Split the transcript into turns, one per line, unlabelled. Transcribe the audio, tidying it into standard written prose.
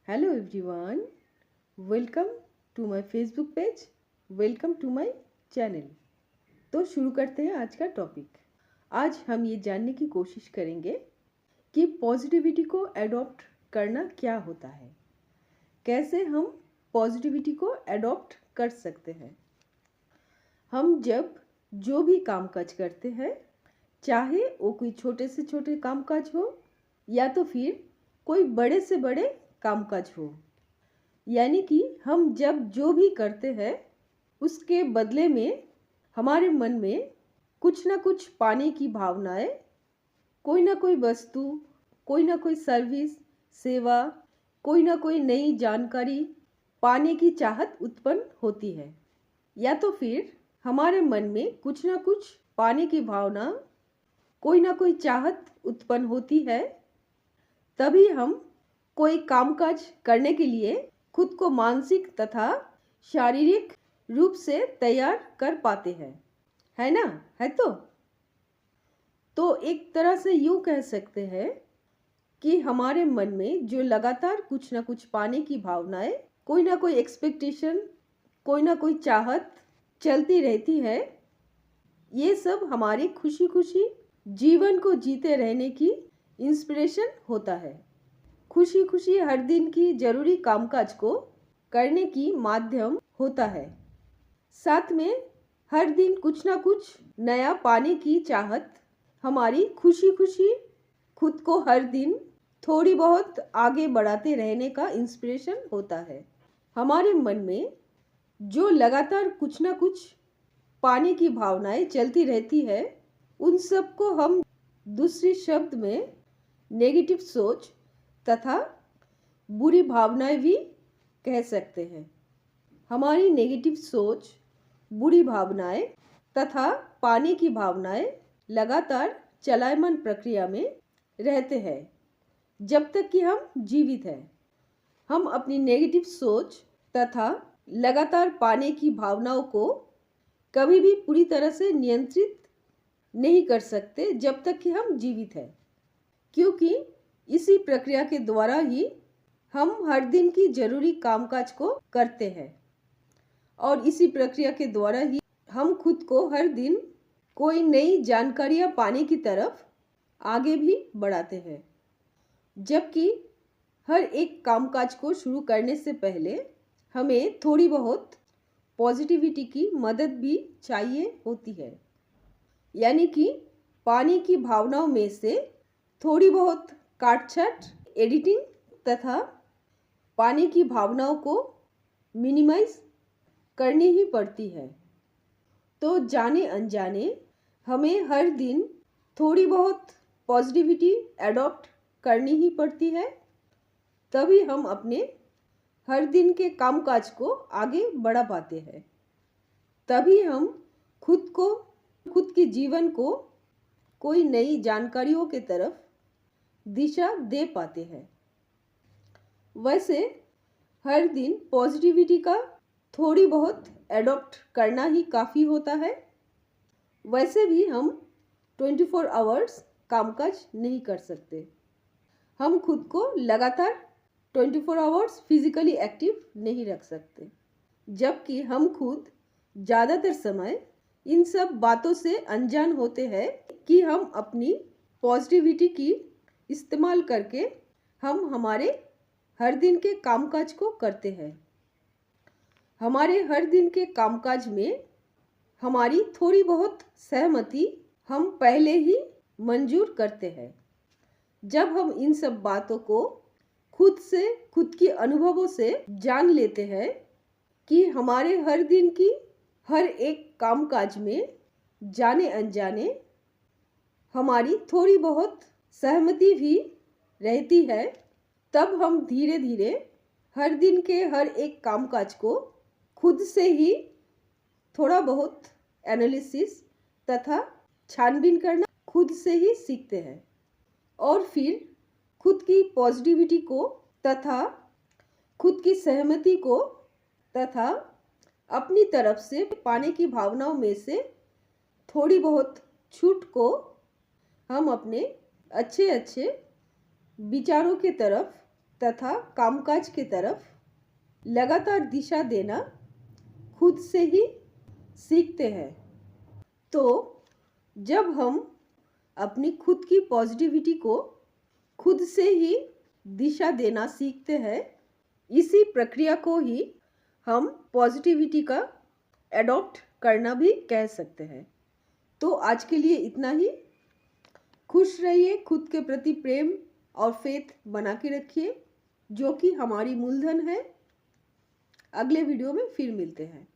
Hello everyone, welcome to my Facebook page, welcome to my channel. तो शुरू करते हैं आज का टॉपिक। आज हम ये जानने की कोशिश करेंगे कि पॉजिटिविटी को एडॉप्ट करना क्या होता है, कैसे हम पॉजिटिविटी को एडॉप्ट कर सकते हैं। हम जब जो भी कामकाज करते हैं, चाहे वो कोई छोटे से छोटे कामकाज हो या तो फिर कोई बड़े से बड़े कामकाज हो, यानी कि हम जब जो भी करते हैं उसके बदले में हमारे मन में कुछ ना कुछ पाने की भावनाएं, कोई ना कोई वस्तु, कोई ना कोई सर्विस, सेवा, कोई ना कोई नई जानकारी पाने की चाहत उत्पन्न होती है। या तो फिर हमारे मन में कुछ ना कुछ पाने की भावना, कोई ना कोई चाहत उत्पन्न होती है, तभी हम कोई कामकाज करने के लिए खुद को मानसिक तथा शारीरिक रूप से तैयार कर पाते हैं, है ना? है तो एक तरह से यूँ कह सकते हैं कि हमारे मन में जो लगातार कुछ ना कुछ पाने की भावनाएं, कोई ना कोई एक्सपेक्टेशन, कोई ना कोई चाहत चलती रहती है, ये सब हमारी खुशी खुशी जीवन को जीते रहने की इंस्पिरेशन होता है। खुशी खुशी हर दिन की जरूरी कामकाज को करने की माध्यम होता है। साथ में हर दिन कुछ ना कुछ नया पाने की चाहत हमारी खुशी खुशी खुद को हर दिन थोड़ी बहुत आगे बढ़ाते रहने का इंस्पिरेशन होता है। हमारे मन में जो लगातार कुछ ना कुछ पाने की भावनाएं चलती रहती है, उन सब को हम दूसरे शब्द में नेगेटिव सोच तथा बुरी भावनाएं भी कह सकते हैं। हमारी नेगेटिव सोच, बुरी भावनाएं तथा पाने की भावनाएं लगातार चलायमान प्रक्रिया में रहते हैं जब तक कि हम जीवित हैं। हम अपनी नेगेटिव सोच तथा लगातार पाने की भावनाओं को कभी भी पूरी तरह से नियंत्रित नहीं कर सकते जब तक कि हम जीवित हैं, क्योंकि इसी प्रक्रिया के द्वारा ही हम हर दिन की जरूरी कामकाज को करते हैं और इसी प्रक्रिया के द्वारा ही हम खुद को हर दिन कोई नई जानकारियां पाने की तरफ आगे भी बढ़ाते हैं। जबकि हर एक कामकाज को शुरू करने से पहले हमें थोड़ी बहुत पॉजिटिविटी की मदद भी चाहिए होती है, यानी कि पाने की भावनाओं में से थोड़ी बहुत काटछाट, एडिटिंग तथा पाने की भावनाओं को मिनिमाइज करनी ही पड़ती है। तो जाने अनजाने हमें हर दिन थोड़ी बहुत पॉजिटिविटी एडॉप्ट करनी ही पड़ती है, तभी हम अपने हर दिन के कामकाज को आगे बढ़ा पाते हैं। तभी हम खुद के जीवन को कोई नई जानकारियों के तरफ दिशा दे पाते हैं। वैसे हर दिन पॉजिटिविटी का थोड़ी बहुत एडॉप्ट करना ही काफ़ी होता है। वैसे भी हम 24 आवर्स कामकाज नहीं कर सकते। हम खुद को लगातार 24 आवर्स फिजिकली एक्टिव नहीं रख सकते, जबकि हम खुद ज़्यादातर समय इन सब बातों से अनजान होते हैं कि हम अपनी पॉजिटिविटी की इस्तेमाल करके हम हमारे हर दिन के कामकाज को करते हैं। हमारे हर दिन के कामकाज में हमारी थोड़ी बहुत सहमति हम पहले ही मंजूर करते हैं। जब हम इन सब बातों को खुद की अनुभवों से जान लेते हैं कि हमारे हर दिन की हर एक कामकाज में जाने अनजाने हमारी थोड़ी बहुत सहमति भी रहती है, तब हम धीरे धीरे हर दिन के हर एक कामकाज को खुद से ही थोड़ा बहुत एनालिसिस तथा छानबीन करना खुद से ही सीखते हैं और फिर खुद की पॉजिटिविटी को तथा खुद की सहमति को तथा अपनी तरफ से पाने की भावनाओं में से थोड़ी बहुत छूट को हम अपने अच्छे अच्छे विचारों की तरफ तथा कामकाज की तरफ लगातार दिशा देना खुद से ही सीखते हैं। तो जब हम अपनी खुद की पॉजिटिविटी को खुद से ही दिशा देना सीखते हैं, इसी प्रक्रिया को ही हम पॉजिटिविटी का एडॉप्ट करना भी कह सकते हैं। तो आज के लिए इतना ही। खुश रहिए, खुद के प्रति प्रेम और फेथ बना के रखिए, जो कि हमारी मूलधन है। अगले वीडियो में फिर मिलते हैं।